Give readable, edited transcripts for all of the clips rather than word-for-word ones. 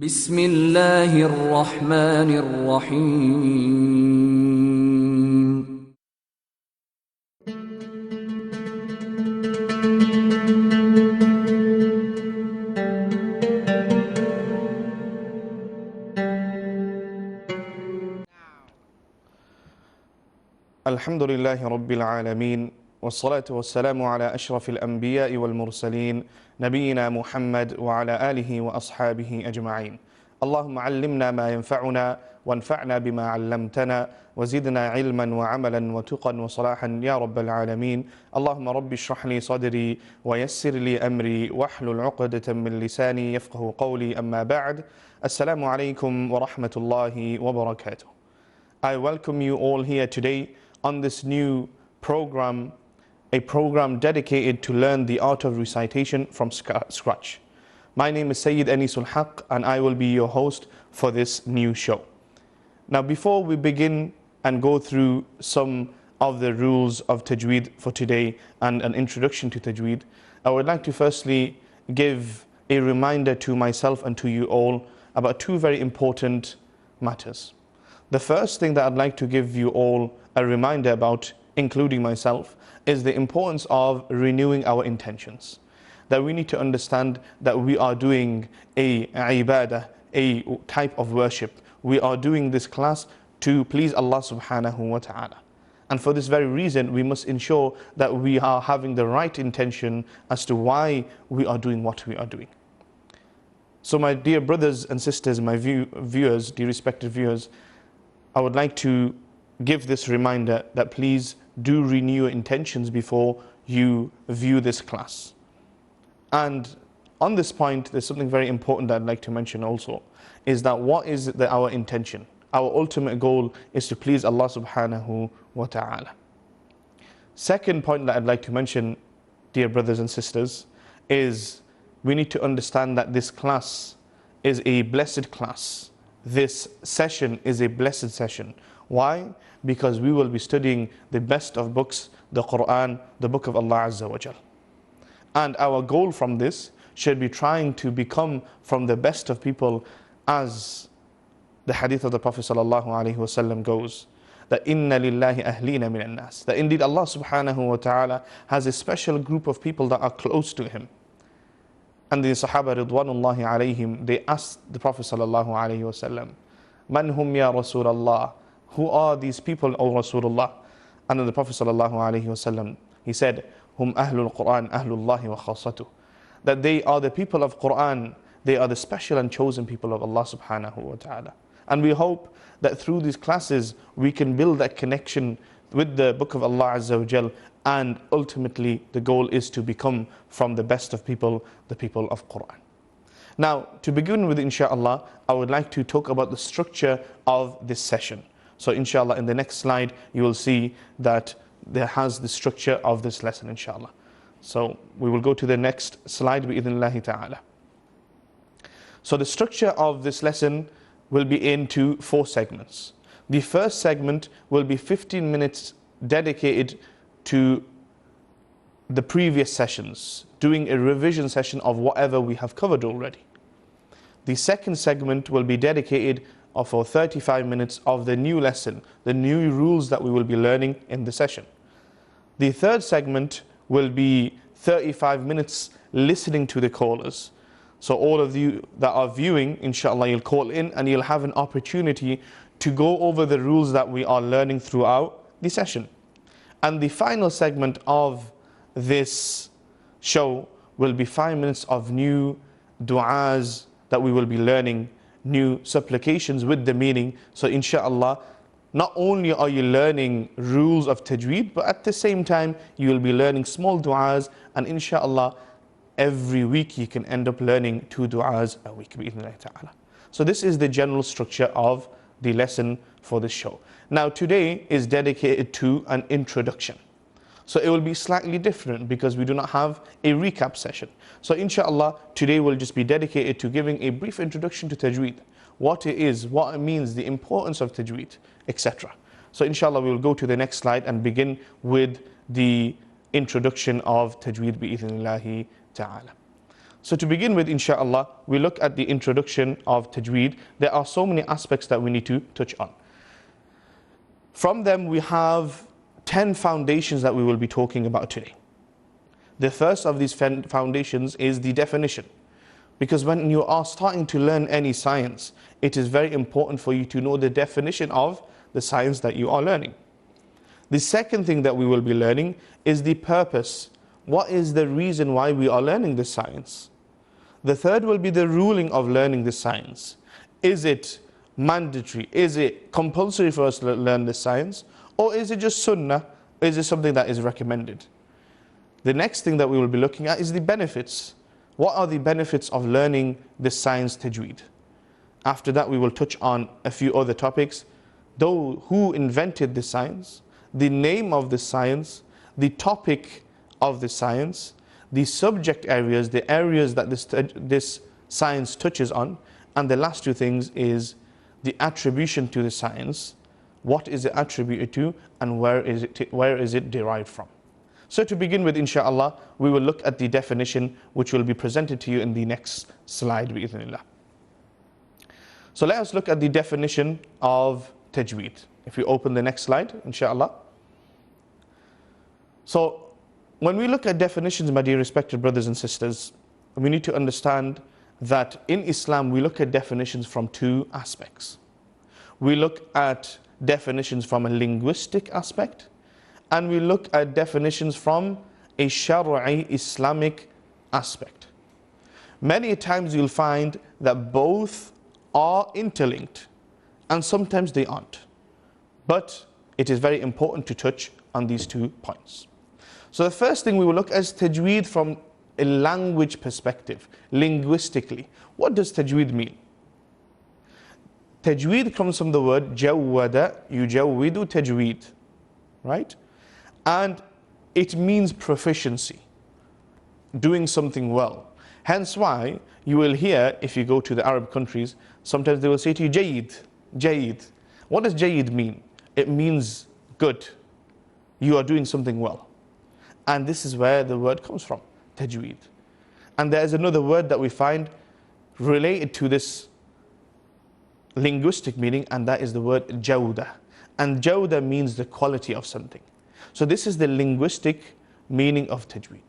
بسم الله الرحمن الرحيم. الحمد لله رب العالمين والصلاة والسلام على أشرف الأنبياء والمرسلين نبينا محمد وعلى آله وأصحابه أجمعين. اللهم علمنا ما ينفعنا وانفعنا بما علمتنا وزدنا علما وعملا وتقا وصلاحا يا رب العالمين. اللهم رب اشرح لي صدري ويسر لي أمري واحلل عقدة من لساني يفقه قولي. أما بعد. السلام عليكم ورحمة الله وبركاته. I welcome you all here today on this new program, a program dedicated to learn the art of recitation from scratch. My name is Syed Anisul Haque and I will be your host for this new show. Now, before we begin and go through some of the rules of tajweed for today and an introduction to tajweed, I would like to firstly give a reminder to myself and to you all about two very important matters. The first thing that I'd like to give you all a reminder about, including myself, is the importance of renewing our intentions. That we need to understand that we are doing a ibadah, a type of worship. We are doing this class to please Allah subhanahu wa ta'ala. And for this very reason, we must ensure that we are having the right intention as to why we are doing what we are doing. So my dear brothers and sisters, my viewers, dear respected viewers, I would like to give this reminder that please do renew your intentions before you view this class. And on this point, there's something very important that I'd like to mention also, is that what is our intention? Our ultimate goal is to please Allah subhanahu wa ta'ala. Second point that I'd like to mention, dear brothers and sisters, is we need to understand that this class is a blessed class. This session is a blessed session. Why? Because we will be studying the best of books, the Quran, the book of Allah Azza wa Jal. And our goal from this should be trying to become from the best of people, as the hadith of the Prophet sallallahu alaihi wasallam goes, that inna lillahi ahlina min nas, that indeed Allah subhanahu wa ta'ala has a special group of people that are close to him. And the Sahaba Ridwanullahi alayhim, they asked the Prophet sallallahu alayhi wasallam, Man hum ya Rasulullah? Who are these people, O Rasulullah? And then the Prophet sallallahu alayhi wasallam, he said, Hum ahlul Quran, ahlullahi wa khasatuh. That they are the people of Quran, they are the special and chosen people of Allah subhanahu wa ta'ala. And we hope that through these classes, we can build that connection with the book of Allah Azza wa Jal, and ultimately the goal is to become from the best of people, the people of Quran. Now, to begin with, inshallah, I would like to talk about the structure of this session. So inshallah, in the next slide, you will see that there has the structure of this lesson, inshallah. So we will go to the next slide, bi-idhnillahi ta'ala. So the structure of this lesson will be into 4 segments. The first segment will be 15 minutes dedicated to the previous sessions, doing a revision session of whatever we have covered already. The second segment will be dedicated for 35 minutes of the new lesson, the new rules that we will be learning in the session. The third segment will be 35 minutes listening to the callers. So all of you that are viewing, inshallah, you'll call in and you'll have an opportunity to go over the rules that we are learning throughout the session. And the final segment of this show will be 5 minutes of new du'as that we will be learning, new supplications with the meaning. So inshallah, not only are you learning rules of tajweed, but at the same time, you will be learning small du'as, and inshallah, every week you can end up learning 2 du'as a week, bi-idhnillahi ta'ala. So this is the general structure of the lesson for this show. Now today is dedicated to an introduction. So it will be slightly different because we do not have a recap session. So inshallah, today will just be dedicated to giving a brief introduction to tajweed, what it is, what it means, the importance of tajweed, etc. So inshallah, we will go to the next slide and begin with the introduction of tajweed bi-idhnillahi ta'ala. So to begin with, inshallah, we look at the introduction of tajweed. There are so many aspects that we need to touch on. From them, we have 10 foundations that we will be talking about today. The first of these foundations is the definition. Because when you are starting to learn any science, it is very important for you to know the definition of the science that you are learning. The second thing that we will be learning is the purpose. What is the reason why we are learning this science? The third will be the ruling of learning this science. Is it mandatory? Is it compulsory for us to learn this science? Or is it just sunnah? Is it something that is recommended? The next thing that we will be looking at is the benefits. What are the benefits of learning this science tajweed? After that, we will touch on a few other topics. Though who invented the science, the name of the science, the topic of the science, the subject areas, the areas that this science touches on, and the last two things is the attribution to the science. What is it attributed to, and where is it derived from? So to begin with, inshallah, we will look at the definition which will be presented to you in the next slide, bi'idhnillah. So let us look at the definition of tajweed. If we open the next slide, inshallah. So when we look at definitions, my dear respected brothers and sisters, we need to understand that in Islam we look at definitions from two aspects. We look at definitions from a linguistic aspect, and we look at definitions from a Shari'i Islamic aspect. Many times you'll find that both are interlinked, and sometimes they aren't. But it is very important to touch on these 2 points. So the first thing we will look at is tajweed from a language perspective, linguistically. What does tajweed mean? Tajweed comes from the word jawwada, yujawwidu tajweed, right? And it means proficiency, doing something well. Hence why you will hear, if you go to the Arab countries, sometimes they will say to you, Jayyid, Jayyid. What does Jayyid mean? It means good. You are doing something well. And this is where the word comes from, tajweed. And there is another word that we find related to this linguistic meaning, and that is the word jawda. And jawda means the quality of something. So this is the linguistic meaning of tajweed.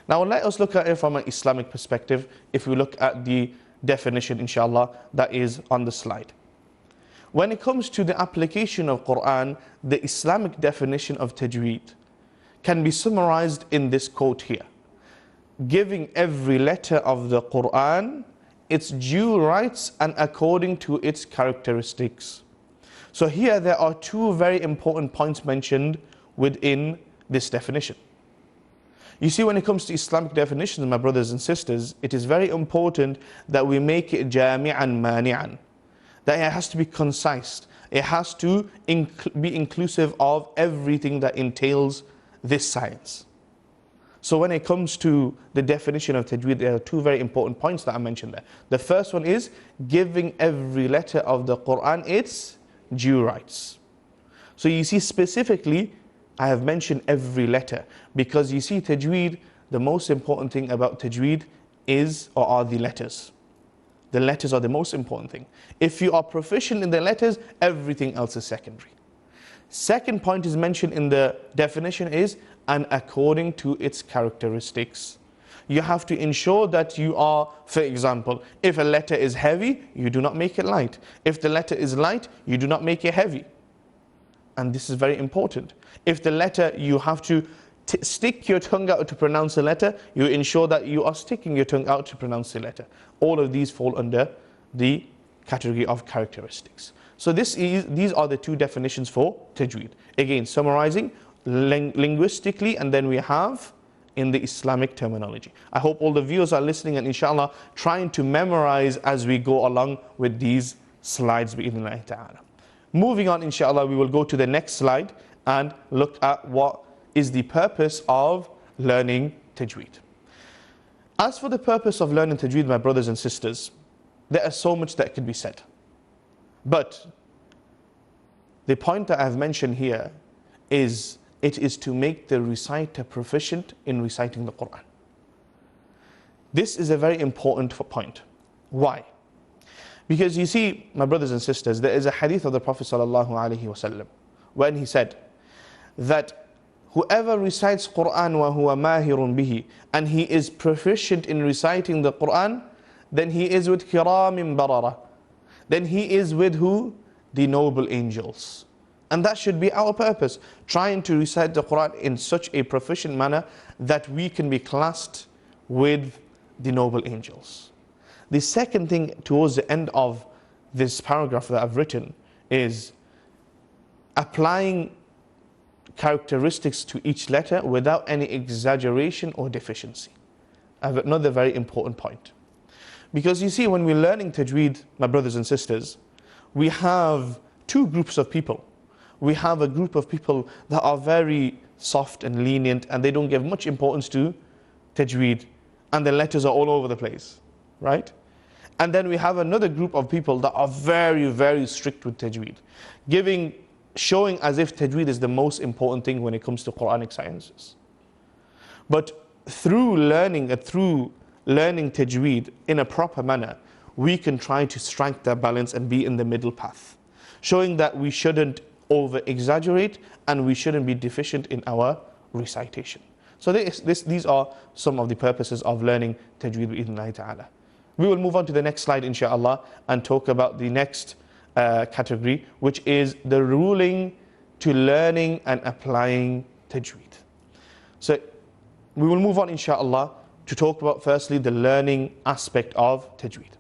Now let us look at it from an Islamic perspective. If we look at the definition, inshallah, that is on the slide. When it comes to the application of Quran, the Islamic definition of tajweed can be summarized in this quote here: giving every letter of the Quran its due rights and according to its characteristics. So here there are 2 very important points mentioned within this definition. You see, when it comes to Islamic definitions, my brothers and sisters, it is very important that we make it jami'an mani'an. That it has to be concise. It has to be inclusive of everything that entails this science. So when it comes to the definition of tajweed, there are 2 very important points that I mentioned there. The first one is giving every letter of the Quran its due rights. So you see, specifically, I have mentioned every letter because you see, tajweed, the most important thing about tajweed is or are the letters. The letters are the most important thing. If you are proficient in the letters, everything else is secondary. Second point is mentioned in the definition is, and according to its characteristics. You have to ensure that you are, for example, if a letter is heavy, you do not make it light. If the letter is light, you do not make it heavy. And this is very important. If the letter, you have to stick your tongue out to pronounce a letter, you ensure that you are sticking your tongue out to pronounce the letter. All of these fall under the category of characteristics. So these are the 2 definitions for tajweed. Again, summarizing linguistically, and then we have in the Islamic terminology. I hope all the viewers are listening and inshallah trying to memorize as we go along with these slides, bi'idhnillahi ta'ala. Moving on, inshallah, we will go to the next slide and look at what is the purpose of learning tajweed. As for the purpose of learning tajweed, my brothers and sisters, there is so much that could be said. But the point that I have mentioned here is it is to make the reciter proficient in reciting the Quran. This is a very important point. Why? Because you see, my brothers and sisters, there is a hadith of the Prophet ﷺ when he said that whoever recites Quran wa huwa mahirun bihi, and he is proficient in reciting the Quran, then he is with kiramin barara. Then he is with who? The noble angels. And that should be our purpose, trying to recite the Quran in such a proficient manner that we can be classed with the noble angels. The second thing towards the end of this paragraph that I've written is applying characteristics to each letter without any exaggeration or deficiency. I have another very important point. Because you see, when we're learning tajweed, my brothers and sisters, we have two groups of people. We have a group of people that are very soft and lenient, and they don't give much importance to tajweed, and the letters are all over the place, right? And then we have another group of people that are very, very strict with tajweed, showing as if tajweed is the most important thing when it comes to Quranic sciences. But through learning tajweed in a proper manner, we can try to strike that balance and be in the middle path, showing that we shouldn't over-exaggerate and we shouldn't be deficient in our recitation. So these are some of the purposes of learning tajweed bi-idhnillahi ta'ala. We will move on to the next slide, inshallah, and talk about the next category, which is the ruling to learning and applying tajweed. So we will move on, inshallah, to talk about firstly the learning aspect of tajweed.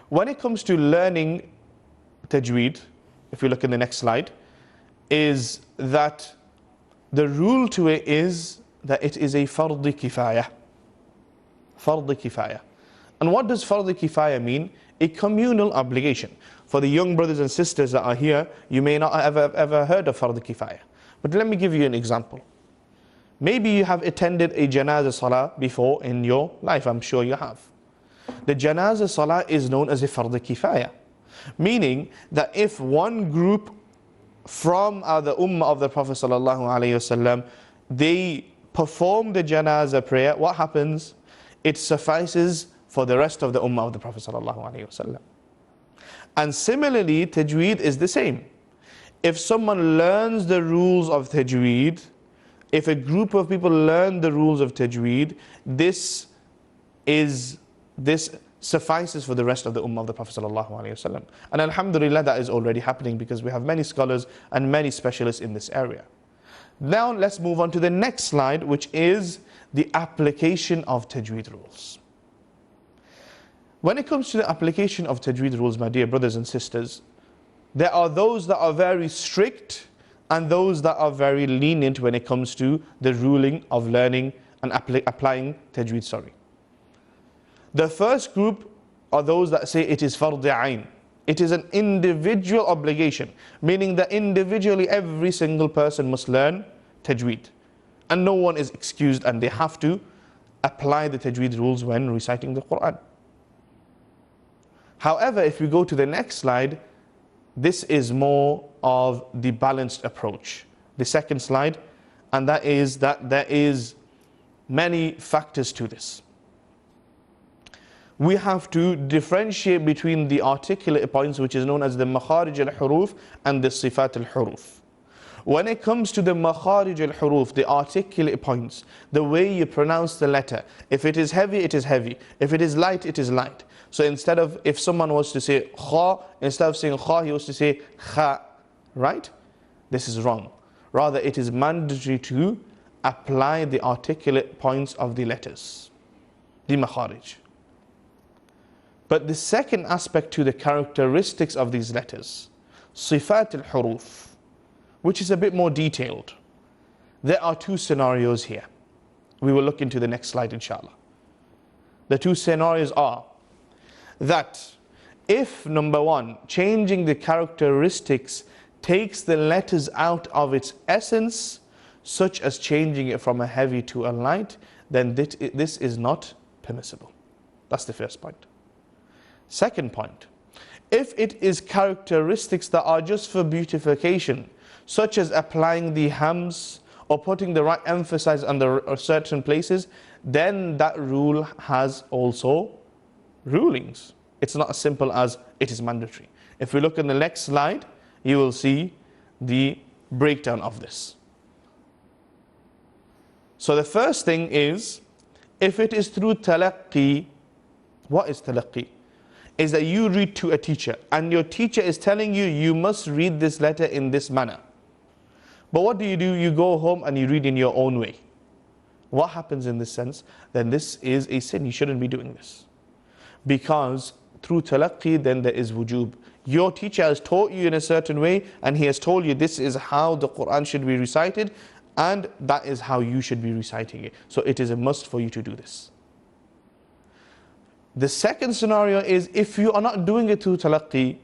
When it comes to learning tajweed, if we look in the next slide, is that the rule to it is that it is a fard kifaya. Fard kifaya. And what does fard kifaya mean? A communal obligation. For the young brothers and sisters that are here, you may not have ever heard of fard kifaya. But let me give you an example. Maybe you have attended a janazah salah before in your life. I'm sure you have. The janazah salah is known as a fard kifaya, meaning that if one group from the ummah of the Prophet ﷺ, they perform the janazah prayer, what happens? It suffices for the rest of the ummah of the Prophet ﷺ. And similarly, tajweed is the same. If someone learns the rules of tajweed, if a group of people learn the rules of tajweed, this suffices for the rest of the ummah of the Prophet ﷺ. And alhamdulillah, that is already happening because we have many scholars and many specialists in this area. Now let's move on to the next slide, which is the application of tajweed rules. When it comes to the application of tajweed rules, my dear brothers and sisters, there are those that are very strict and those that are very lenient when it comes to the ruling of learning and applying tajweed. The first group are those that say it is fard ayn. It is an individual obligation, meaning that individually every single person must learn tajweed. And no one is excused, and they have to apply the tajweed rules when reciting the Quran. However, if we go to the next slide, this is more of the balanced approach. The second slide, and that is that there is many factors to this. We have to differentiate between the articulate points, which is known as the makharij al-huruf and the sifat al-huruf. When it comes to the makharij al-huruf, the articulate points, the way you pronounce the letter, if it is heavy, it is heavy. If it is light, it is light. So instead of, if someone was to say kha, instead of saying kha, he was to say kha, right? This is wrong. Rather, it is mandatory to apply the articulate points of the letters, the makharij. But the second aspect to the characteristics of these letters, sifat al-huruf, which is a bit more detailed. There are two scenarios here. We will look into the next slide, inshallah. The two scenarios are that if, number one, changing the characteristics takes the letters out of its essence, such as changing it from a heavy to a light, then this is not permissible. That's the first point. Second point, if it is characteristics that are just for beautification, such as applying the hams or putting the right emphasis on the certain places, then that rule has also rulings. It's not as simple as it is mandatory. If we look in the next slide, you will see the breakdown of this. So the first thing is, if it is through talaqqi, what is talaqqi? Is that you read to a teacher, and your teacher is telling you, you must read this letter in this manner. But what do? You go home and you read in your own way. What happens in this sense? Then this is a sin. You shouldn't be doing this. Because through talaqqi, then there is wujub. Your teacher has taught you in a certain way, and he has told you this is how the Quran should be recited, and that is how you should be reciting it. So it is a must for you to do this. The second scenario is, if you are not doing it through talaqqi,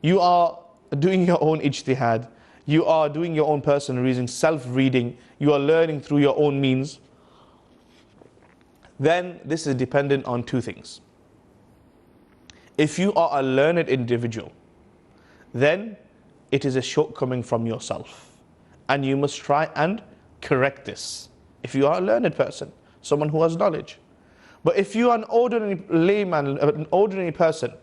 you are doing your own ijtihad, you are doing your own personal reading, self-reading, you are learning through your own means, then this is dependent on two things. If you are a learned individual, then it is a shortcoming from yourself, and you must try and correct this. If you are a learned person, someone who has knowledge. But if you are an ordinary layman, an ordinary person,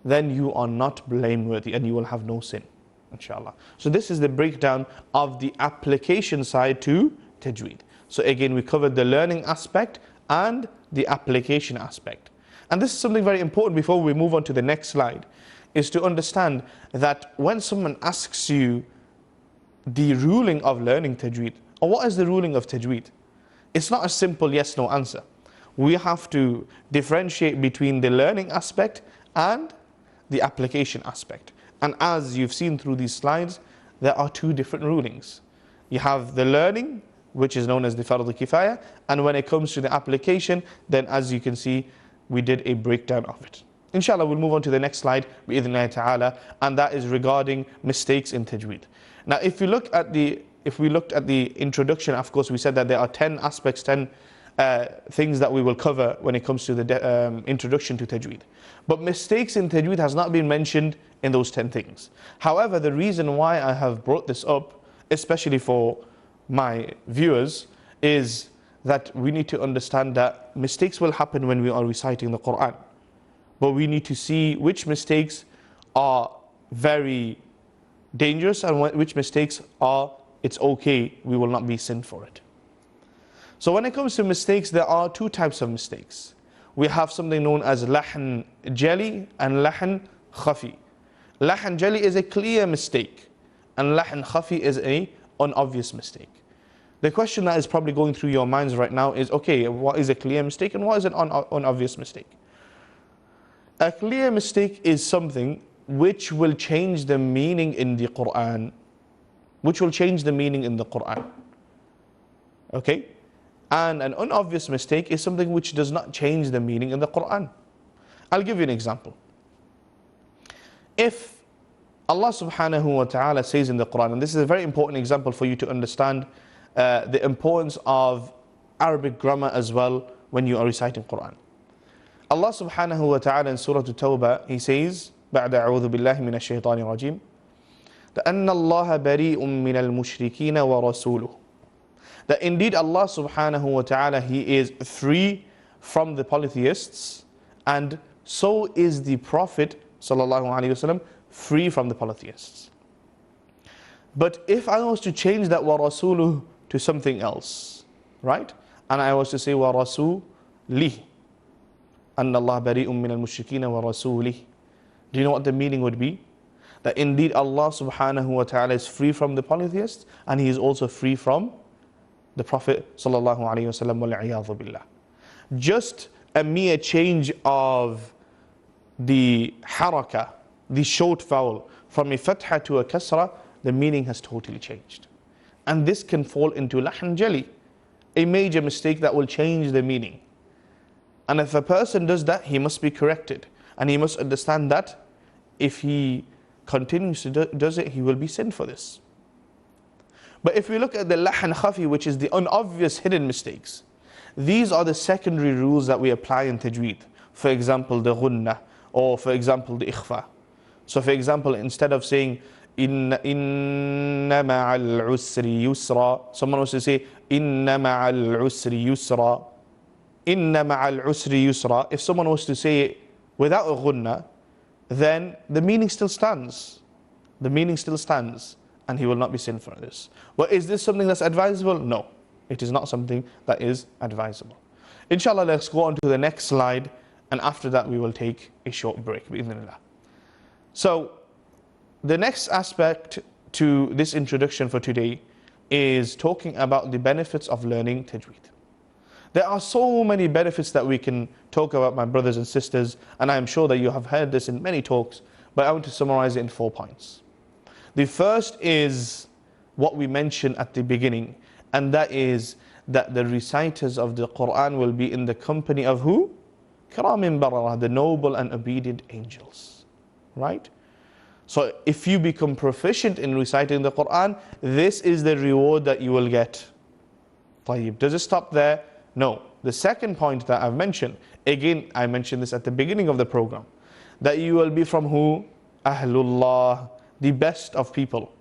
then you are not blameworthy and you will have no sin, inshallah. So this is the breakdown of the application side to tajweed. So again, we covered the learning aspect and the application aspect. And this is something very important before we move on to the next slide, is to understand that when someone asks you the ruling of learning tajweed, or what is the ruling of tajweed, it's not a simple yes-no answer. We have to differentiate between the learning aspect and the application aspect. And as you've seen through these slides, there are two different rulings. You have the learning, which is known as the fard kifaya, and when it comes to the application, then as you can see, we did a breakdown of it. Inshallah, we'll move on to the next slide, bi'idhnillahi ta'ala, and that is regarding mistakes in tajweed. Now, if we looked at the introduction, of course, we said that there are 10 aspects, 10 things that we will cover when it comes to the introduction to tajweed. But mistakes in tajweed has not been mentioned in those 10 things. However, the reason why I have brought this up, especially for my viewers, is that we need to understand that mistakes will happen when we are reciting the Quran. But we need to see which mistakes are very dangerous and which mistakes are, it's okay, we will not be sinned for it. So when it comes to mistakes, there are two types of mistakes. We have something known as lahn jali and lahn khafi. Lahn jali is a clear mistake, and lahn khafi is an unobvious mistake. The question that is probably going through your minds right now is, okay, what is a clear mistake and what is an unobvious mistake? A clear mistake is something which will change the meaning in the Quran. Which will change the meaning in the Quran. Okay? And an unobvious mistake is something which does not change the meaning in the Quran. I'll give you an example. If Allah subhanahu wa ta'ala says in the Quran, and this is a very important example for you to understand the importance of Arabic grammar as well when you are reciting Quran. Allah subhanahu wa ta'ala in Surah At-Tawbah, He says, بعد أعوذ بالله من الشيطان الرجيم لأن الله بريء من المشركين ورسوله. That indeed Allah subhanahu wa ta'ala, He is free from the polytheists, and so is the Prophet sallallahu alaihi wasallam free from the polytheists. But if I was to change that wa rasuluh to something else, right? And I was to say wa rasulih, anna Allah bari'un min al-mushrikeen wa rasulih. Do you know what the meaning would be? That indeed Allah subhanahu wa ta'ala is free from the polytheists, and He is also free from the Prophet sallallahu alaihi wasallam wal-'iyadhu billah. Just a mere change of the haraka, the short vowel, from a fatha to a kasra, the meaning has totally changed. And this can fall into lahn jali, a major mistake that will change the meaning. And if a person does that, he must be corrected. And he must understand that if he continues to does it, he will be sinned for this. But if we look at the lahn khafi, which is the unobvious hidden mistakes, these are the secondary rules that we apply in tajweed. For example, the ghunnah, or for example, the ikhfa. So for example, instead of saying inna ma'al usri yusra. Someone wants to say inna ma'al usri yusra. Inna ma'al usri yusra. If someone was to say it without a ghunna, then the meaning still stands. The meaning still stands, and he will not be sin for this. But is this something that's advisable? No, it is not something that is advisable. Inshallah, let's go on to the next slide, and after that we will take a short break, bi'idhnillah. So, the next aspect to this introduction for today is talking about the benefits of learning tajweed. There are so many benefits that we can talk about, my brothers and sisters, and I am sure that you have heard this in many talks, but I want to summarize it in 4 points. The first is what we mentioned at the beginning, and that is that the reciters of the Quran will be in the company of who? Kiramin barara, the noble and obedient angels. Right? So if you become proficient in reciting the Quran, this is the reward that you will get. طيب. Does it stop there? No. The second point that I've mentioned, again, I mentioned this at the beginning of the program, that you will be from who? Ahlullah, the best of people.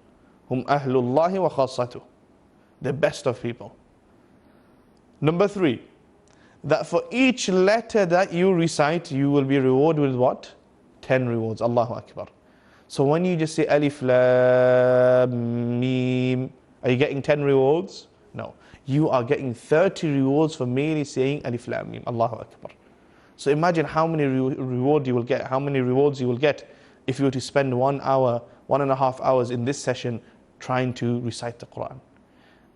Hum ahlullahi wa khassatuh, the best of people. Number 3, that for each letter that you recite, you will be rewarded with what? 10 rewards. Allahu Akbar. So when you just say Alif Lam Mim, are you getting 10 rewards? No. You are getting 30 rewards for merely saying Alif Lam Mim. Allahu Akbar. So imagine how many rewards you will get, how many rewards you will get if you were to spend 1 hour, 1.5 hours in this session trying to recite the Quran.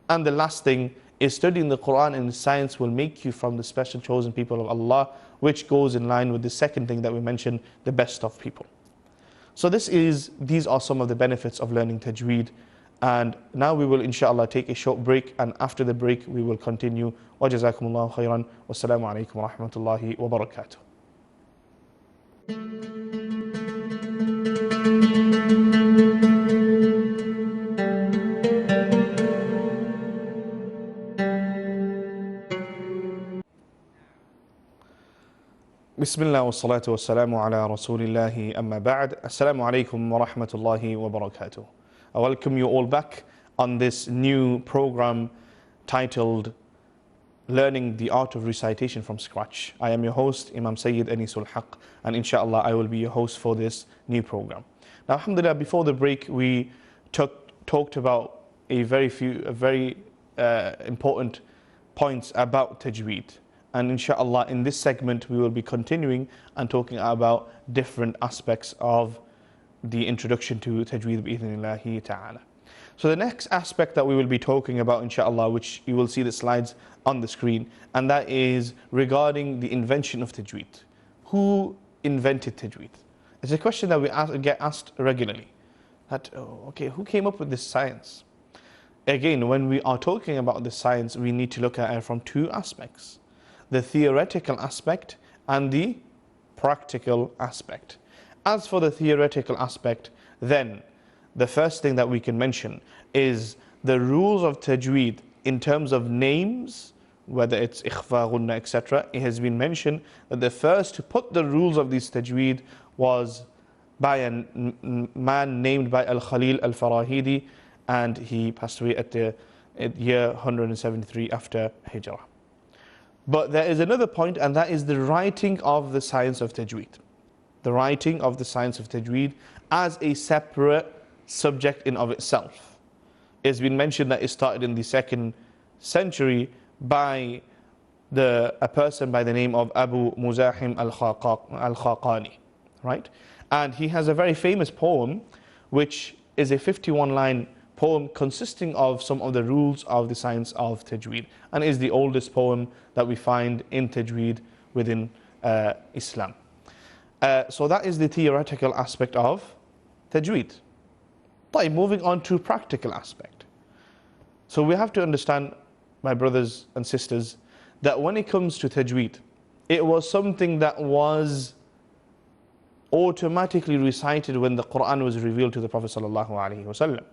And the last thing is studying the Quran and science will make you from the special chosen people of Allah, which goes in line with the second thing that we mentioned, the best of people. So these are some of the benefits of learning tajweed. And now we will inshallah take a short break, and after the break we will continue. Wa jazakumullahu khairan. Wassalamu alaikum wa rahmatullahi wa barakatuh. Bismillah wa salatu wa salamu ala rasulillahi amma ba'd. Assalamu alaikum wa rahmatullahi wa barakatuh. I welcome you all back on this new program titled Learning the Art of Recitation from Scratch. I am your host, Imam Syed Anisul Haque, and inshallah I will be your host for this new program. Now, alhamdulillah, before the break we talked about a very important points about tajweed. And inshallah in this segment we will be continuing and talking about different aspects of the introduction to tajweed bi'idhnillahi ta'ala. So the next aspect that we will be talking about inshallah, which you will see the slides on the screen, and that is regarding the invention of tajweed. Who invented tajweed? It's a question that we get asked regularly. That, okay, who came up with this science? Again, when we are talking about this science, we need to look at it from 2 aspects. The theoretical aspect and the practical aspect. As for the theoretical aspect, then the first thing that we can mention is the rules of tajweed in terms of names, whether it's ikhfa, ghunna, etc. It has been mentioned that the first to put the rules of this tajweed was by a man named by Al-Khalil Al-Farahidi, and he passed away at the year 173 after Hijrah. But there is another point, and that is the writing of the science of tajweed. The writing of the science of tajweed as a separate subject in of itself. It's been mentioned that it started in the 2nd century by a person by the name of Abu Muzahim al-Khaqani, right? And he has a very famous poem, which is a 51-line poem consisting of some of the rules of the science of tajweed, and is the oldest poem that we find in tajweed within Islam. So that is the theoretical aspect of tajweed. Moving on to practical aspect. So we have to understand, my brothers and sisters, that when it comes to tajweed, it was something that was automatically recited when the Quran was revealed to the Prophet ﷺ.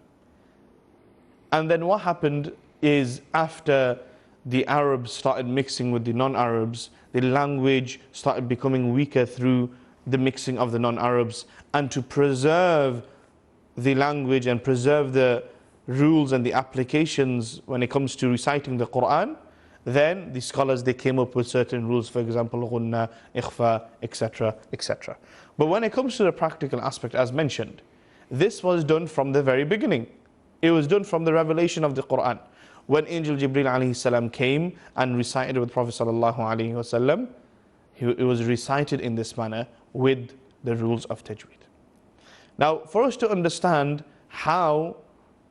And then what happened is, after the Arabs started mixing with the non-Arabs, the language started becoming weaker through the mixing of the non-Arabs. And to preserve the language and preserve the rules and the applications when it comes to reciting the Quran, then the scholars, they came up with certain rules, for example, ghunna, ikhfa, etc., etc. But when it comes to the practical aspect, as mentioned, this was done from the very beginning. It was done from the revelation of the Quran. When Angel Jibreel alayhi salam came and recited with Prophet sallallahu alayhi wasallam, it was recited in this manner with the rules of tajweed. Now, for us to understand how,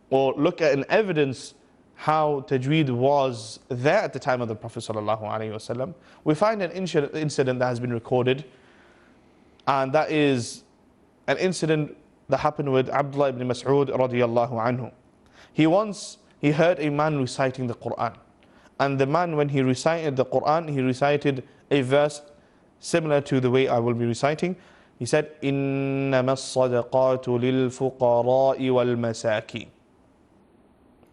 or look at an evidence how tajweed was there at the time of the Prophet sallallahu alaihi wasallam, we find an incident that has been recorded, and that is an incident that happened with Abdullah ibn Mas'ud radiyallahu anhu. He heard a man reciting the Quran, and the man, when he recited the Quran, he recited a verse similar to the way I will be reciting. He said, إِنَّمَا الصَّدَقَاتُ لِلْفُقَرَاءِ وَالْمَسَاكِينَ.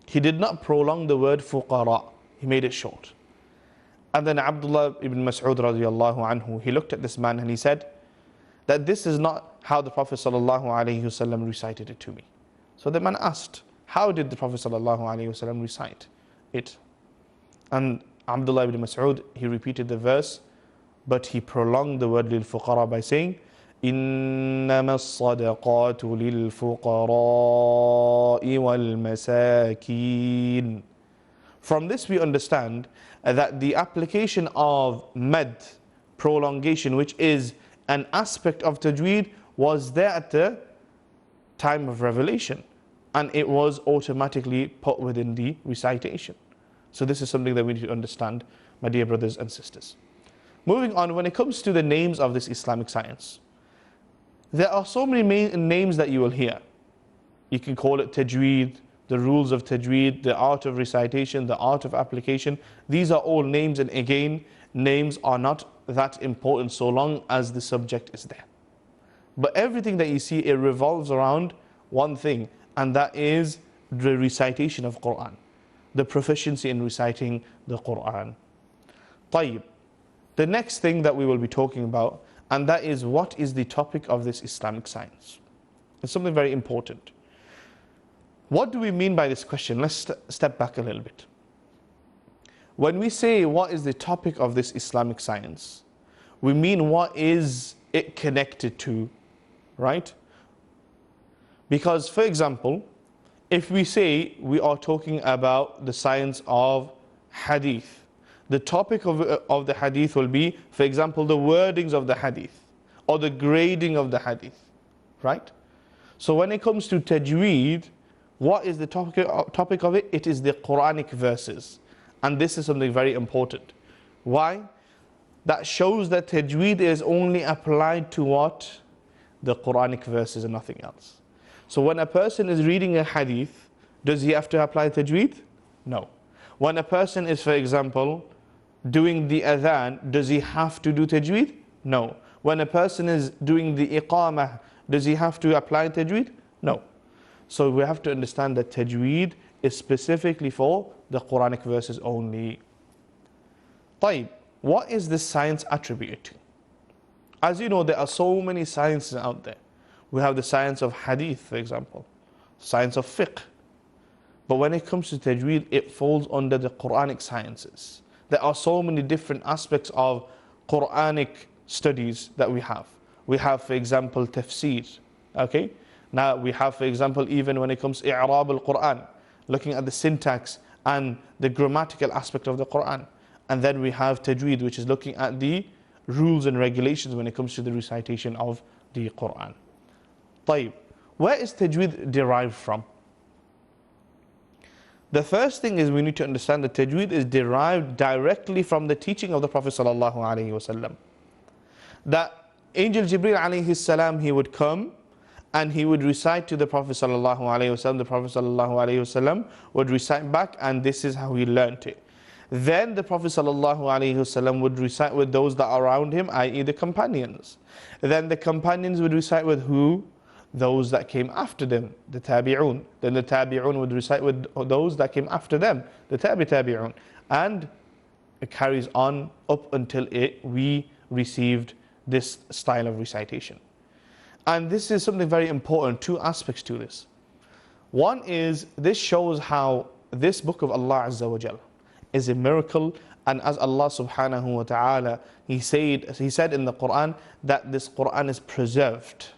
He did not prolong the word fuqara, he made it short. And then Abdullah ibn Mas'ud radiyallahu anhu, he looked at this man and he said that this is not how the Prophet sallallahu alaihi wasallam recited it to me. So the man asked, how did the Prophet sallallahu alaihi wasallam recite it? And Abdullah ibn Mas'ud, he repeated the verse, but he prolonged the word lil fuqara by saying, إنما الصدقات للفقراء والمساكين. From this we understand that the application of mad, prolongation, which is an aspect of tajweed, was there at the time of revelation, and it was automatically put within the recitation. So this is something that we need to understand, my dear brothers and sisters. Moving on, when it comes to the names of this Islamic science, there are so many names that you will hear. You can call it tajweed, the rules of tajweed, the art of recitation, the art of application. These are all names, and again, names are not that important so long as the subject is there. But everything that you see, it revolves around one thing, and that is the recitation of Quran, the proficiency in reciting the Quran. طيب. The next thing that we will be talking about, and that is, what is the topic of this Islamic science? It's something very important. What do we mean by this question? Let's step back a little bit. When we say what is the topic of this Islamic science, we mean what is it connected to, right? Because, for example, if we say we are talking about the science of hadith, the topic of the hadith will be, for example, the wordings of the hadith or the grading of the hadith, right? So when it comes to tajweed, what is the topic of it? It is the Quranic verses. And this is something very important. Why? That shows that tajweed is only applied to what? The Quranic verses and nothing else. So when a person is reading a hadith, does he have to apply tajweed? No. When a person is, for example, doing the adhan, does he have to do tajweed? No. When a person is doing the iqamah, does he have to apply tajweed? No. So we have to understand that tajweed is specifically for the Quranic verses only. طيب, what is this science attributed to? As you know, there are so many sciences out there. We have the science of hadith, for example, science of fiqh. But when it comes to tajweed, it falls under the Quranic sciences. There are so many different aspects of Quranic studies that we have. We have, for example, tafsir. Okay? Now we have, for example, even when it comes to i'rab al-Quran, looking at the syntax and the grammatical aspect of the Quran. And then we have tajweed, which is looking at the rules and regulations when it comes to the recitation of the Quran. طيب, where is tajweed derived from? The first thing is we need to understand that tajweed is derived directly from the teaching of the Prophet sallallahu alaihi wasallam. That Angel Jibreel alayhi salam, he would come and he would recite to the Prophet sallallahu alaihi wasallam. The Prophet sallallahu alaihi wasallam would recite back, and this is how he learnt it. Then the Prophet sallallahu alaihi wasallam would recite with those that are around him, i.e. the companions. Then the companions would recite with who? Those that came after them, the tabi'un. Then the tabi'un would recite with those that came after them, the tabi'un. And it carries on up until we received this style of recitation. And this is something very important, two aspects to this. One is, this shows how this book of Allah Azza wa Jal is a miracle, and as Allah subhanahu wa ta'ala, He said in the Quran that this Quran is preserved,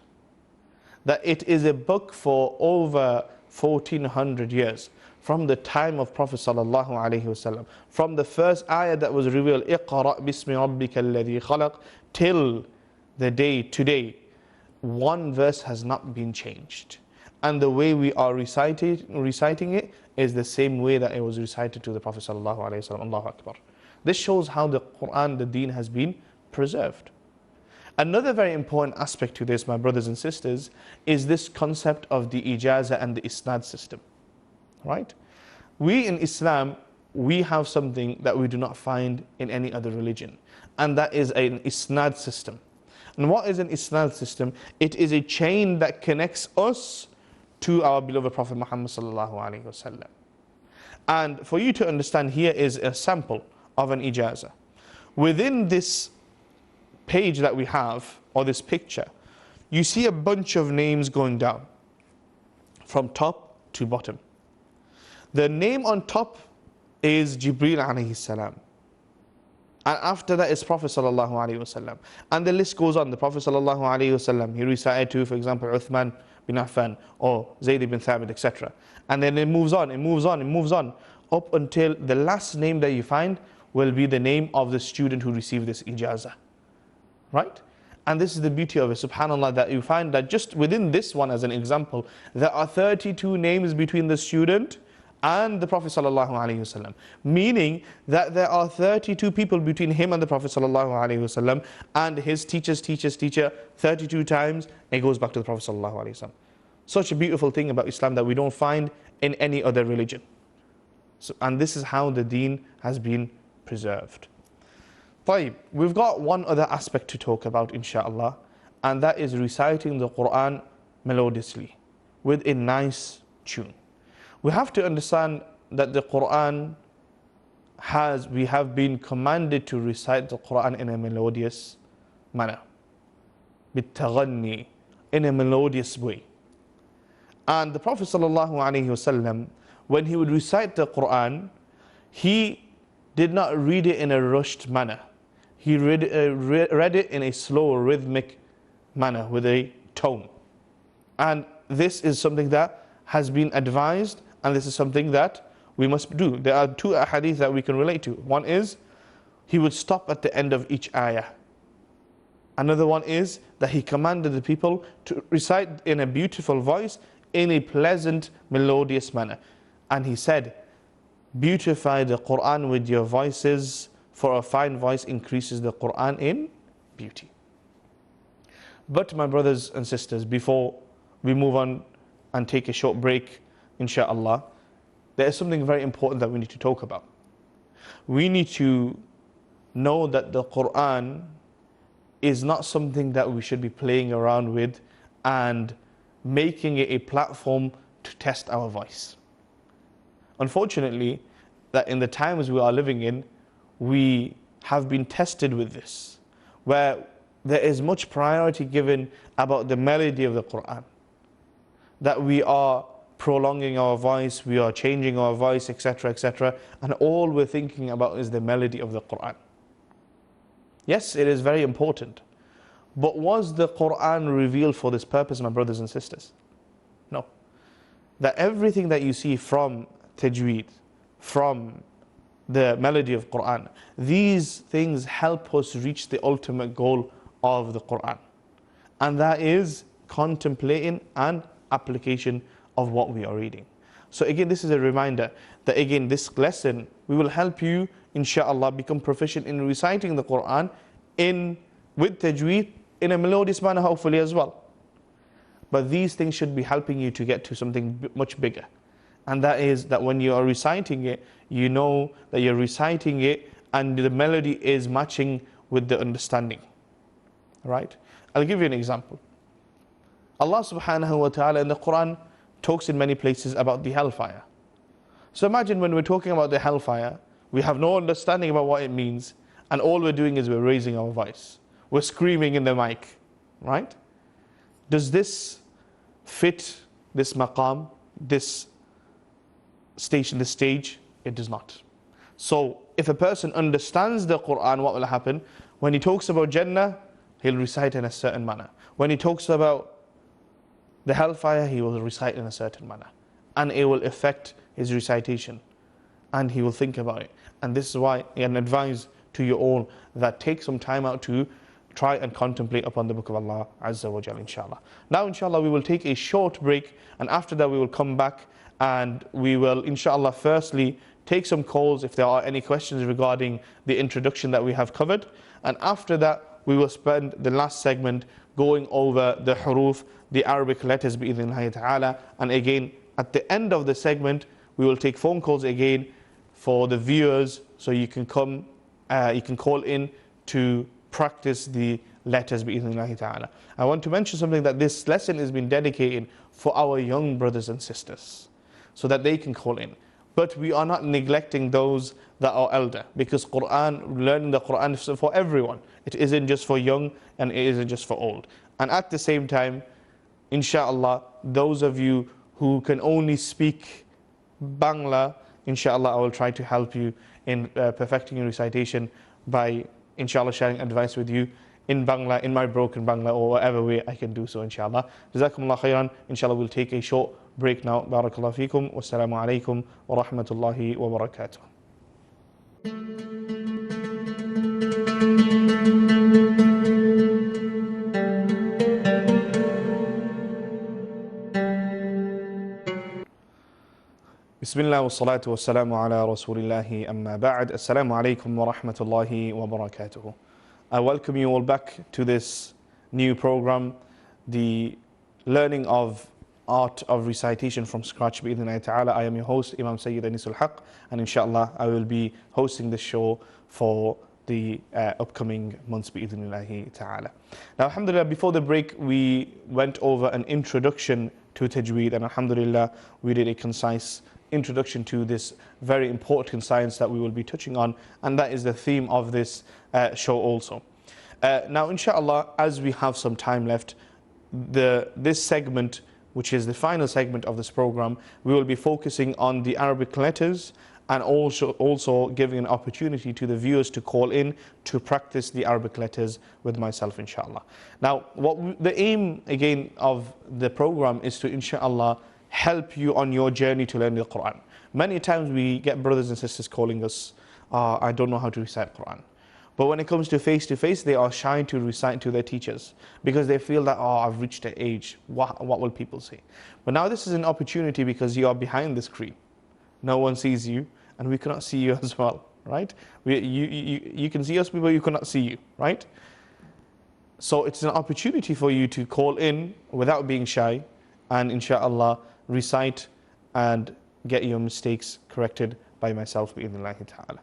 that it is a book for over 1400 years, from the time of Prophet sallallahu alaihi wasallam, from the first ayah that was revealed, اقرأ بسم ربك الذي خلق, till the day today, one verse has not been changed. And the way we are reciting it is the same way that it was recited to the Prophet sallallahu alaihi wasallam. Allahu Akbar. This shows how the Quran, the deen, has been preserved. Another very important aspect to this, my brothers and sisters, is this concept of the ijazah and the isnad system. Right? We in Islam, we have something that we do not find in any other religion, and that is an isnad system. And what is an isnad system? It is a chain that connects us to our beloved Prophet Muhammad sallallahu alaihi wasallam. And for you to understand, here is a sample of an ijazah. Within this page that we have, or this picture, you see a bunch of names going down from top to bottom. The name on top is Jibreel alayhi salam. And after that is Prophet sallallahu alaihi wasallam. And the list goes on. The Prophet sallallahu alaihi wasallam, he recited to, for example, Uthman bin Affan or Zayd bin Thabit, etc. And then it moves on, it moves on, it moves on, up until the last name that you find will be the name of the student who received this ijazah. Right? And this is the beauty of it, subhanAllah, that you find that just within this one, as an example, there are 32 names between the student and the Prophet sallallahu alaihi wasallam, meaning that there are 32 people between him and the Prophet sallallahu alaihi wasallam, and his teacher's teacher's teacher 32 times, and it goes back to the Prophet sallallahu alaihi wasallam. Such a beautiful thing about Islam that we don't find in any other religion. So, and this is how the deen has been preserved. طيب, we've got one other aspect to talk about, inshallah, and that is reciting the Quran melodiously with a nice tune. We have to understand that the Quran we have been commanded to recite the Quran in a melodious manner, بالتغني, in a melodious way. And the Prophet sallallahu alaihi wasallam, when he would recite the Quran, he did not read it in a rushed manner. He read it in a slow, rhythmic manner with a tone. And this is something that has been advised, and this is something that we must do. There are two ahadith that we can relate to. One is, he would stop at the end of each ayah. Another one is that he commanded the people to recite in a beautiful voice, in a pleasant, melodious manner. And he said, beautify the Quran with your voices, for a fine voice increases the Quran in beauty. But my brothers and sisters, before we move on and take a short break, inshallah, there is something very important that we need to talk about. We need to know that the Quran is not something that we should be playing around with and making it a platform to test our voice. Unfortunately, that in the times we are living in, we have been tested with this, where there is much priority given about the melody of the Quran, that we are prolonging our voice, we are changing our voice, etc., etc., and all we're thinking about is the melody of the Quran. Yes, it is very important, but was the Quran revealed for this purpose, my brothers and sisters? No. That everything that you see from tajweed, from the melody of Quran, these things help us reach the ultimate goal of the Quran, and that is contemplating and application of what we are reading. So again, this is a reminder that again, this lesson, we will help you, inshallah, become proficient in reciting the Quran with tajweed in a melodious manner, hopefully as well. But these things should be helping you to get to something much bigger. And that is that when you are reciting it, you know that you're reciting it and the melody is matching with the understanding. Right? I'll give you an example. Allah subhanahu wa ta'ala in the Quran talks in many places about the hellfire. So imagine when we're talking about the hellfire, we have no understanding about what it means, and all we're doing is we're raising our voice. We're screaming in the mic. Right? Does this fit this maqam, this station, this stage? It does not. So if a person understands the Quran, what will happen? When he talks about Jannah, he'll recite in a certain manner. When he talks about the hellfire, he will recite in a certain manner. And it will affect his recitation. And he will think about it. And this is why I can advise to you all that take some time out to try and contemplate upon the book of Allah Azza wa Jal, inshallah. Now, inshallah, we will take a short break, and after that we will come back and we will, inshallah, firstly take some calls if there are any questions regarding the introduction that we have covered. And after that, we will spend the last segment going over the huruf, the Arabic letters, bi'idhnillahi ta'ala. And again, at the end of the segment, we will take phone calls again for the viewers, so you can come, you can call in to practice the letters bi'idhnillahi ta'ala. I want to mention something, that this lesson has been dedicated for our young brothers and sisters, so that they can call in. But we are not neglecting those that are elder, because learning the Quran is for everyone. It isn't just for young and it isn't just for old. And at the same time, inshallah, those of you who can only speak Bangla, inshallah, I will try to help you in perfecting your recitation by, inshallah, sharing advice with you in Bangla, in my broken Bangla, or whatever way I can do so, inshallah. Jazakumullah khairan. Inshallah, we'll take a short break now. Barakallahu feekum. Wassalamu alaikum wa rahmatullahi wa barakatuh. Bismillah wa salatu wa salamu ala rasulillahi amma ba'd. Assalamu alaikum wa rahmatullahi wa barakatuh. I welcome you all back to this new program, the learning of art of recitation from scratch, bi'idhnillahi ta'ala. I am your host, Imam Syed Anisul Haque, and inshallah I will be hosting this show for the upcoming months, bi'idhnillahi ta'ala. Now, alhamdulillah, before the break we went over an introduction to Tajweed, and alhamdulillah we did a concise introduction to this very important science that we will be touching on, and that is the theme of this show also. Now, inshallah, as we have some time left, this segment, which is the final segment of this program, we will be focusing on the Arabic letters, and also giving an opportunity to the viewers to call in to practice the Arabic letters with myself, inshallah. Now, the aim again of the program is to, inshallah, help you on your journey to learn the Quran. Many times we get brothers and sisters calling us, I don't know how to recite Quran. But when it comes to face, they are shy to recite to their teachers, because they feel that, I've reached an age, what will people say? But now this is an opportunity, because you are behind the screen. No one sees you, and we cannot see you as well, right? You can see us, but you cannot see you, right? So it's an opportunity for you to call in without being shy, and inshallah recite and get your mistakes corrected by myself, bi'idhnillahi ta'ala.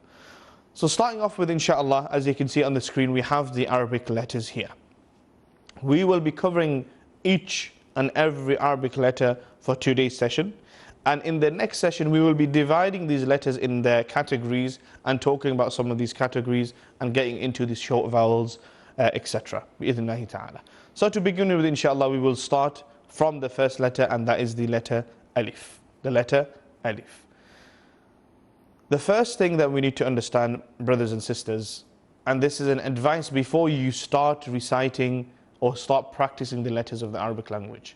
So starting off with, inshallah, as you can see on the screen, we have the Arabic letters here. We will be covering each and every Arabic letter for today's session. And in the next session, we will be dividing these letters in their categories and talking about some of these categories and getting into the short vowels, etc. bi'idhnillahi ta'ala. So to begin with, inshallah, we will start from the first letter, and that is the letter Alif. The letter Alif. The first thing that we need to understand, brothers and sisters, and this is an advice before you start reciting or start practicing the letters of the Arabic language.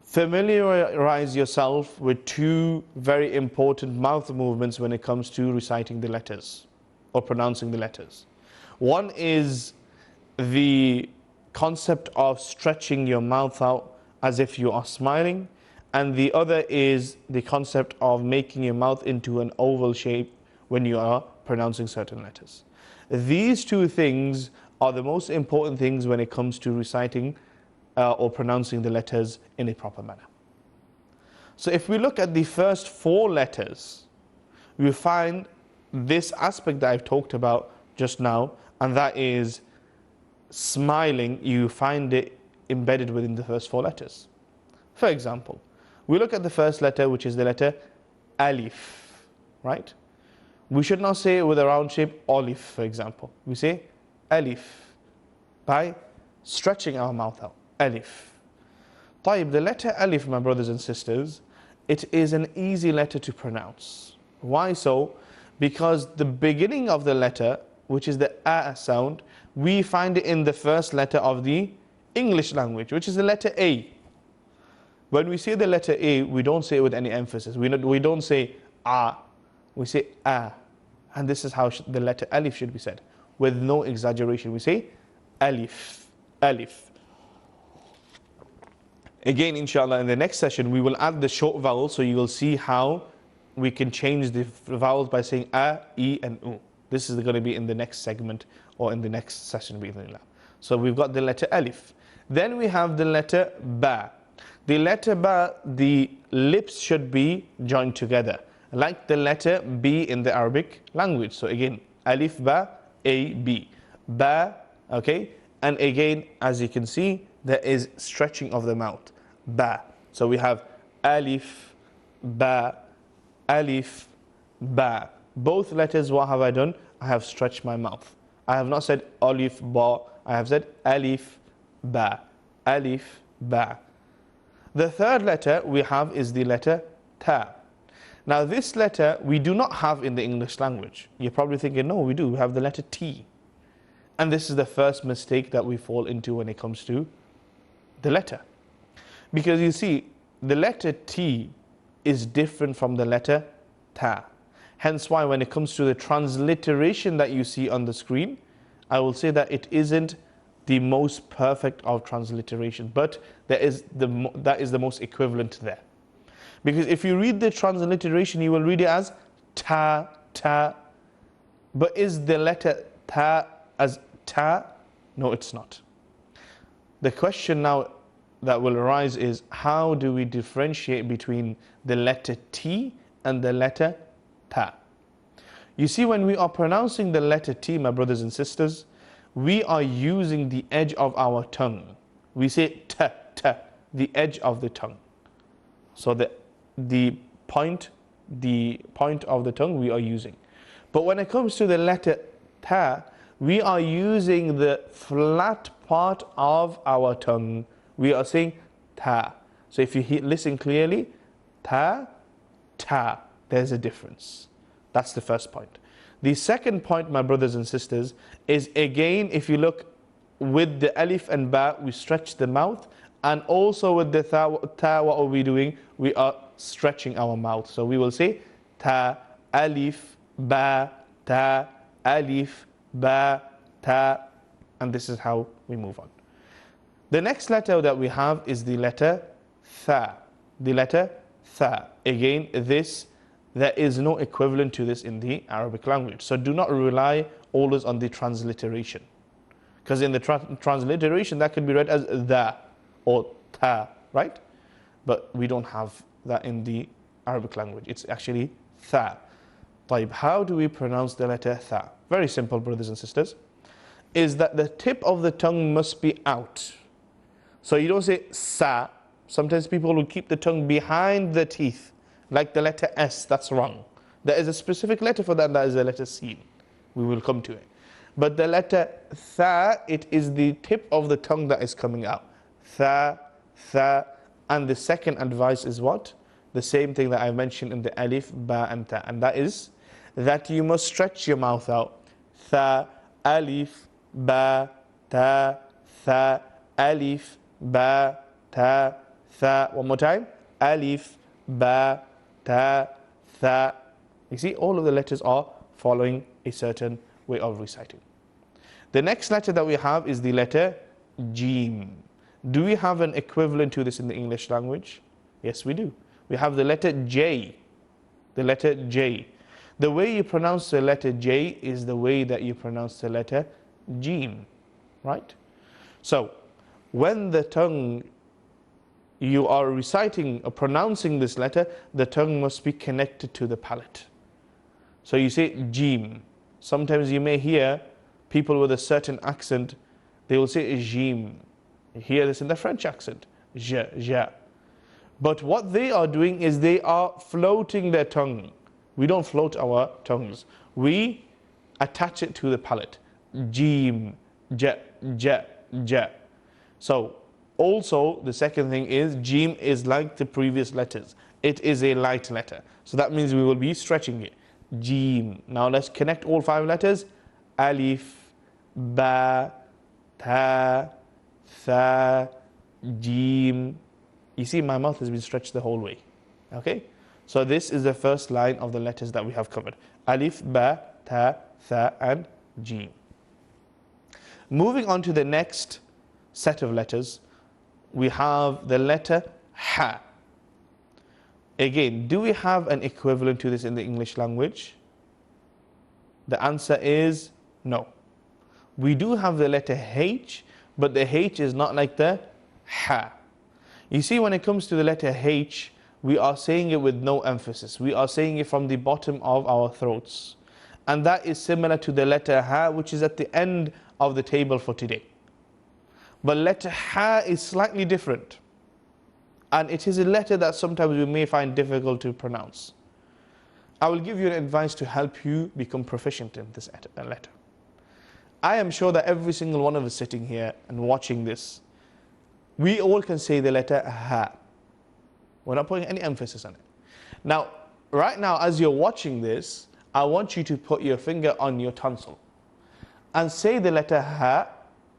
Familiarize yourself with two very important mouth movements when it comes to reciting the letters or pronouncing the letters. One is the concept of stretching your mouth out as if you are smiling, and the other is the concept of making your mouth into an oval shape when you are pronouncing certain letters. These two things are the most important things when it comes to reciting or pronouncing the letters in a proper manner. So if we look at the first four letters, we find this aspect that I've talked about just now, and that is smiling. You find it embedded within the first four letters. For example, we look at the first letter, which is the letter Alif, right? We should not say it with a round shape, Olive, for example. We say Alif by stretching our mouth out. alif. طيب, the letter alif, my brothers and sisters, it is an easy letter to pronounce. Why so? Because the beginning of the letter, which is the a sound, we find it in the first letter of the English language, which is the letter A. When we say the letter A, we don't say it with any emphasis. We don't say a, we say a. And this is how the letter alif should be said, with no exaggeration. We say alif, alif. Again, inshallah, in the next session, we will add the short vowels, so you will see how we can change the vowels by saying a, e, and u. This is going to be in the next segment or in the next session, bi'idhnillah. So we've got the letter alif. Then we have the letter ba. The letter ba, the lips should be joined together, like the letter B in the Arabic language. So again, alif, ba, A, B. Ba, okay? And again, as you can see, there is stretching of the mouth. Ba. So we have alif, ba, alif, ba. Both letters, what have I done? I have stretched my mouth. I have not said alif, ba. I have said alif, ba. Alif, ba. The third letter we have is the letter ta. Now this letter we do not have in the English language. You're probably thinking, no, we do. We have the letter T. And this is the first mistake that we fall into when it comes to the letter. Because you see, the letter T is different from the letter ta. Hence why when it comes to the transliteration that you see on the screen, I will say that it isn't the most perfect of transliteration, but that is the most equivalent there. Because if you read the transliteration, you will read it as ta, ta. But is the letter ta as ta? No, it's not. The question now that will arise is, how do we differentiate between the letter T and the letter ta? You see, when we are pronouncing the letter T, my brothers and sisters, we are using the edge of our tongue. We say ta, ta, the edge of the tongue. So the point of the tongue we are using. But when it comes to the letter ta, we are using the flat part of our tongue. We are saying ta. So if you listen clearly, ta, ta, there's a difference. That's the first point. The second point, my brothers and sisters, is again, if you look with the alif and ba, we stretch the mouth. And also with the ta, what are we doing? We are stretching our mouth. So we will say ta, alif, ba, ta, alif, ba, ta. And this is how we move on. The next letter that we have is the letter tha. The letter tha. Again, there is no equivalent to this in the Arabic language. So do not rely always on the transliteration. Because in the transliteration, that could be read as the or ta, right? But we don't have that in the Arabic language. It's actually tha. طيب, how do we pronounce the letter tha? Very simple, brothers and sisters. Is that the tip of the tongue must be out. So you don't say sa. Sometimes people will keep the tongue behind the teeth, like the letter S. That's wrong. There is a specific letter for that, and that is the letter sin. We will come to it. But the letter tha, it is the tip of the tongue that is coming out. Tha, tha. And the second advice is what? The same thing that I mentioned in the alif, ba, and ta. And that is that you must stretch your mouth out. Tha, alif, ba, ta, tha, alif, ba, ta, tha. One more time. Alif, ba, ta, tha. You see, all of the letters are following a certain way of reciting. The next letter that we have is the letter Jim. Do we have an equivalent to this in the English language? Yes, we do. We have the letter J. The letter J. The way you pronounce the letter J is the way that you pronounce the letter Jim, right? So, when the tongue, you are reciting or pronouncing this letter, the tongue must be connected to the palate. So you say Jim. Sometimes you may hear people with a certain accent, they will say Jim. You hear this in the French accent, je, ja. But what they are doing is they are floating their tongue. We don't float our tongues. We attach it to the palate. Jim, ja, ja, ja. So Also, the second thing is Jim is like the previous letters. It is a light letter. So that means we will be stretching it. Jim. Now let's connect all 5 letters. Alif, Ba, Ta, Tha, Jim. You see my mouth has been stretched the whole way. Okay? So this is the first line of the letters that we have covered. Alif, Ba, Ta, Tha and Jim. Moving on to the next set of letters, we have the letter Ha. Again, do we have an equivalent to this in the English language? The answer is no. We do have the letter H, but the H is not like the Ha. You see, when it comes to the letter H, we are saying it with no emphasis. We are saying it from the bottom of our throats. And that is similar to the letter Ha, which is at the end of the table for today. But letter Ha is slightly different. And it is a letter that sometimes we may find difficult to pronounce. I will give you an advice to help you become proficient in this letter. I am sure that every single one of us sitting here and watching this, we all can say the letter Ha. We're not putting any emphasis on it. Now, right now, as you're watching this, I want you to put your finger on your tonsil and say the letter Ha.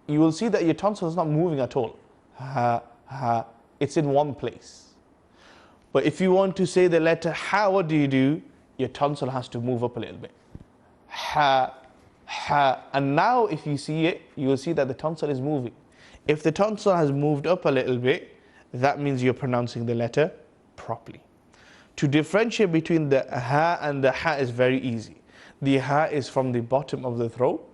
You will see that your tonsil is not moving at all. Ha, Ha. It's in one place. But if you want to say the letter Ha, what do? Your tonsil has to move up a little bit. Ha, Ha. And now if you see it, you will see that the tonsil is moving. If the tonsil has moved up a little bit, that means you're pronouncing the letter properly. To differentiate between the Ha and the Ha is very easy. The Ha is from the bottom of the throat,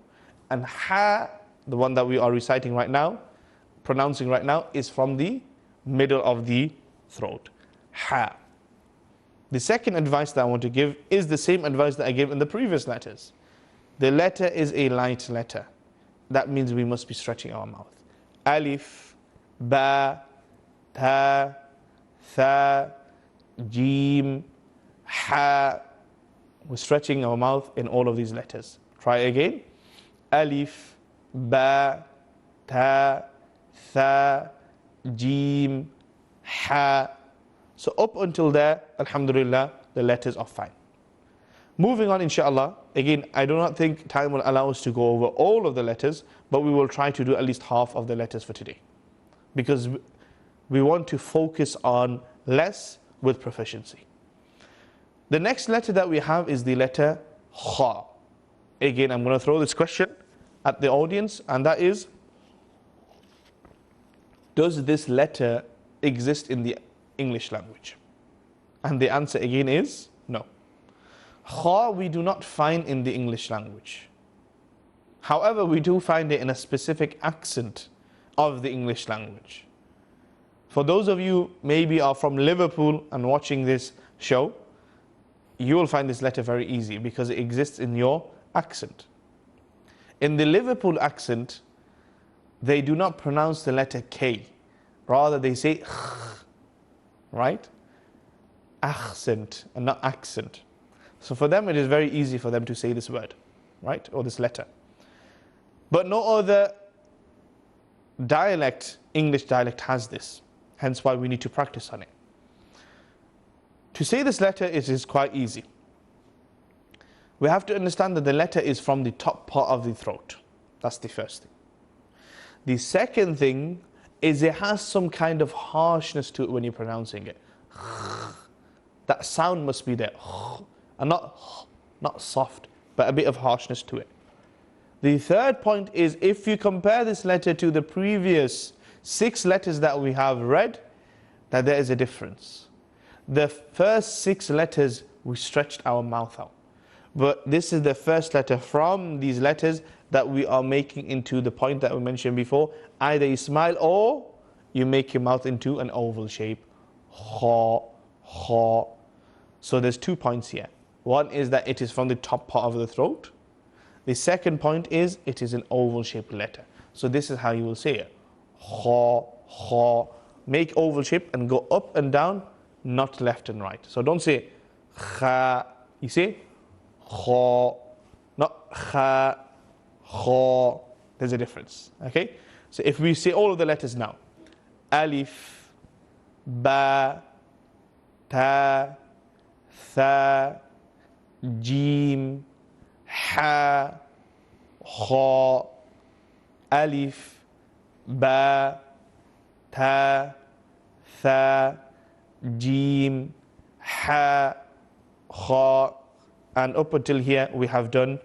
and Ha, the one that we are reciting right now, pronouncing right now, is from the middle of the throat. Ha. The second advice that I want to give is the same advice that I gave in the previous letters. The letter is a light letter. That means we must be stretching our mouth. Alif, Ba, Ta, Tha, Jim, Ha. We're stretching our mouth in all of these letters. Try again. Alif, Ba, Ta, Tha, Jim, Ha. So up until there, alhamdulillah, the letters are fine. Moving on, inshallah. Again, I do not think time will allow us to go over all of the letters, but we will try to do at least half of the letters for today. Because we want to focus on less with proficiency. The next letter that we have is the letter Kha. Again, I'm going to throw this question at the audience, and that is, does this letter exist in the English language? And the answer again is no. Kha we do not find in the English language. However, we do find it in a specific accent of the English language. For those of you maybe are from Liverpool and watching this show, you will find this letter very easy because it exists in your accent. In the Liverpool accent, they do not pronounce the letter K. Rather, they say kh, right? Accent and not accent. So for them, it is very easy for them to say this word, right? Or this letter. But no other dialect, English dialect, has this. Hence why we need to practice on it. To say this letter, it is quite easy. We have to understand that the letter is from the top part of the throat. That's the first thing. The second thing is it has some kind of harshness to it when you're pronouncing it. That sound must be there. And not soft, but a bit of harshness to it. The third point is, if you compare this letter to the previous 6 letters that we have read, that there is a difference. The first 6 letters, we stretched our mouth out. But this is the first letter from these letters that we are making into the point that we mentioned before. Either you smile or you make your mouth into an oval shape. Kha, kha. So there's 2 points here. One is that it is from the top part of the throat. The second point is it is an oval shaped letter. So this is how you will say it. Kha, kha. Make oval shape and go up and down, not left and right. So don't say kha. You say kha, not kha, kha. There's a difference. Okay? So if we say all of the letters now, alif, ba, ta, tha, jim, ha, kha, alif, ba, ta, tha, jim, ha, kha, and up until here we have done,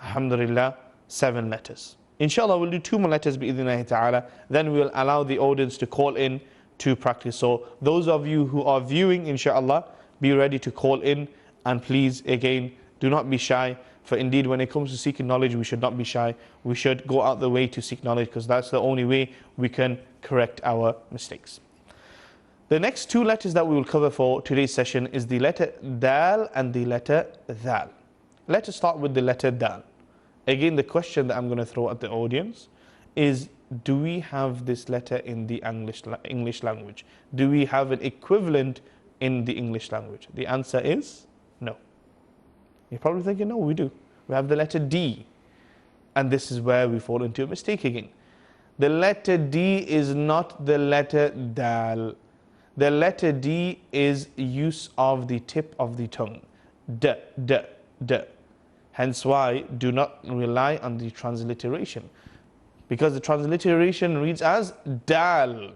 alhamdulillah, 7 letters. Inshallah, we'll do 2 more letters bi'idhnillahi ta'ala, then we'll allow the audience to call in to practice. So those of you who are viewing, inshallah, be ready to call in, and please, again, do not be shy, for indeed when it comes to seeking knowledge, we should not be shy. We should go out the way to seek knowledge, because that's the only way we can correct our mistakes. The next 2 letters that we will cover for today's session is the letter dal and the letter dhal. Let us start with the letter dal. Again, the question that I'm going to throw at the audience is, do we have this letter in the English language? Do we have an equivalent in the English language? The answer is no. You're probably thinking, no, we do. We have the letter D. And this is where we fall into a mistake again. The letter D is not the letter dal. The letter D is use of the tip of the tongue. D, d, d. Hence why do not rely on the transliteration. Because the transliteration reads as dal.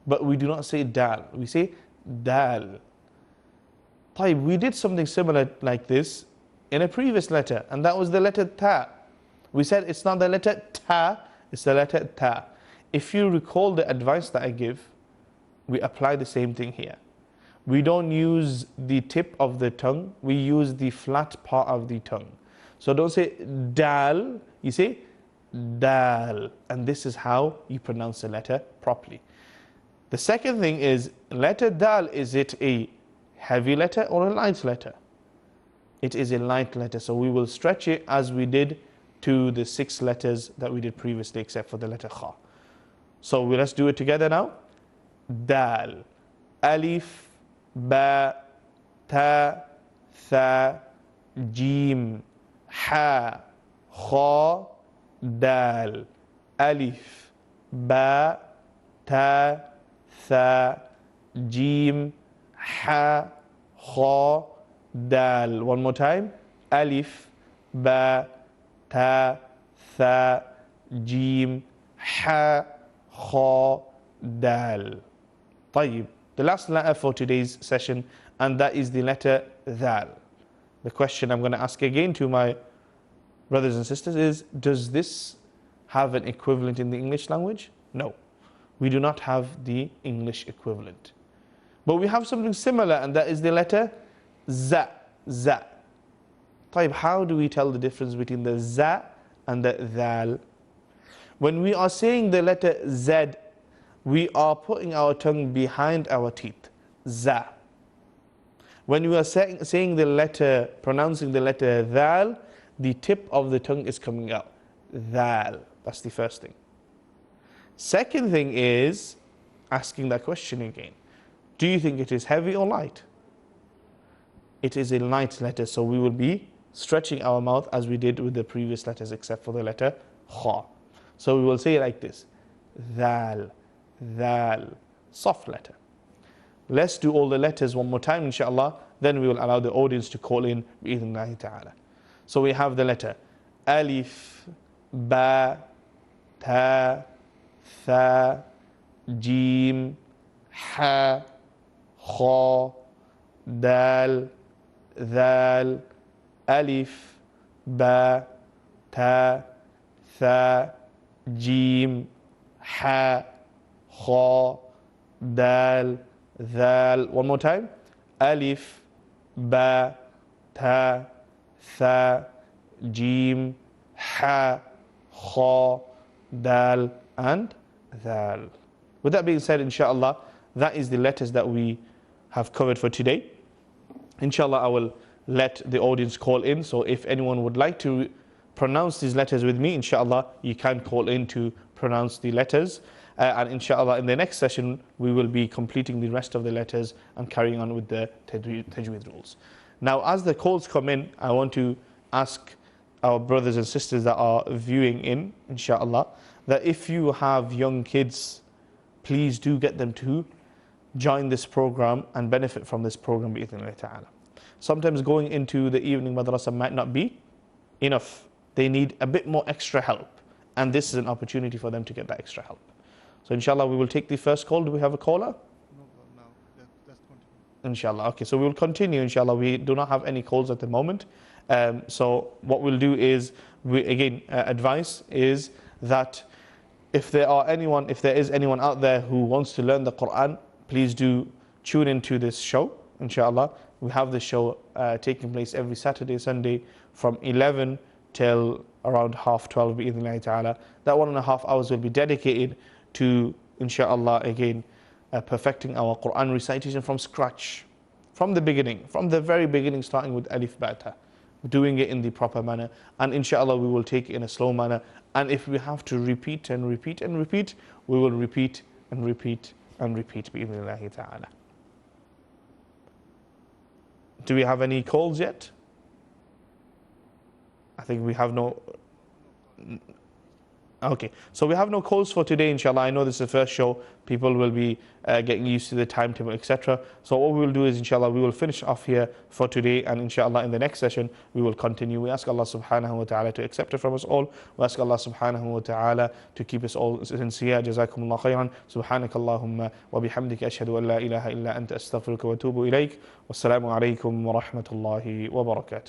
But we do not say dal. We say dal. We did something similar like this in a previous letter. And that was the letter ta. We said it's not the letter ta, it's the letter ta. If you recall the advice that I give, we apply the same thing here. We don't use the tip of the tongue, we use the flat part of the tongue. So don't say dal, you say dal. And this is how you pronounce the letter properly. The second thing is, letter dal, is it a heavy letter or a light letter? It is a light letter, so we will stretch it as we did to the 6 letters that we did previously, except for the letter kha. So let's do it together now. Dal, alif, ba, ta, tha, jim, ha, kha, dal, alif, ba, ta, tha, jim, ha, kha, dal. One more time. Alif, ba, ta, tha, jim, ha, kha, dal. طيب. The last letter for today's session, and that is the letter dhal. The question I'm going to ask again to my brothers and sisters is, does this have an equivalent in the English language? No. We do not have the English equivalent. But we have something similar, and that is the letter za. Za. طيب, how do we tell the difference between the za and the dhal? When we are saying the letter z, we are putting our tongue behind our teeth. Za. When we are saying the letter, pronouncing the letter dhal, the tip of the tongue is coming out. Dhal. That's the first thing. Second thing is asking that question again. Do you think it is heavy or light? It is a light letter, so we will be stretching our mouth as we did with the previous letters, except for the letter kha. So we will say it like this. Dhal, dhal, soft letter. Let's do all the letters one more time, inshallah. Then we will allow the audience to call in, bi'idhnillahi ta'ala. So we have the letter alif, ba, ta, tha, jim, ha, kha, dal, dhal, alif, ba, ta, tha, jim, ha, kha, dal, dhal. One more time. Alif, ba, ta, tha, jim, ha, kha, dal, and dhal. With that being said, inshallah, that is the letters that we have covered for today. Inshallah, I will let the audience call in. So if anyone would like to pronounce these letters with me, inshallah, you can call in to pronounce the letters. And inshallah, in the next session, we will be completing the rest of the letters and carrying on with the tajweed rules. Now, as the calls come in, I want to ask our brothers and sisters that are viewing in, inshallah, that if you have young kids please do get them to join this program and benefit from this program bi'idhnillah ta'ala. Sometimes going into the evening madrasa might not be enough. They need a bit more extra help, and this is an opportunity for them to get that extra help. So inshallah we will take the first call. Do we have a caller? No, let's continue. Inshallah. Okay, so we will continue inshallah. We do not have any calls at the moment. So what we'll do is, advice is that if there is anyone out there who wants to learn the Quran, please do tune into this show, inshallah. We have this show taking place every Saturday, Sunday from 11 till around 12:30 bi'idhnillahi ta'ala. That 1.5 hours will be dedicated to, inshallah, perfecting our Quran recitation from scratch, from the beginning, from the very beginning, starting with alif bata, doing it in the proper manner, and inshallah we will take it in a slow manner, and if we have to repeat and repeat and repeat, we will repeat and repeat and repeat bi'idhnillahi ta'ala. Do we have any calls yet? I think we have no. Okay, so we have no calls for today, inshallah. I know this is the first show. People will be getting used to the timetable, etc. So what we will do is, inshallah, we will finish off here for today, and inshallah in the next session we will continue. We ask Allah subhanahu wa ta'ala to accept it from us all. We ask Allah subhanahu wa ta'ala to keep us all sincere. Jazakumullah khairan. Subhanakallahumma wa bihamdika ashhadu an la ilaha illa anta astaghfiruka wa atubu ilayk. Wassalamu alaikum wa rahmatullahi wa barakatuh.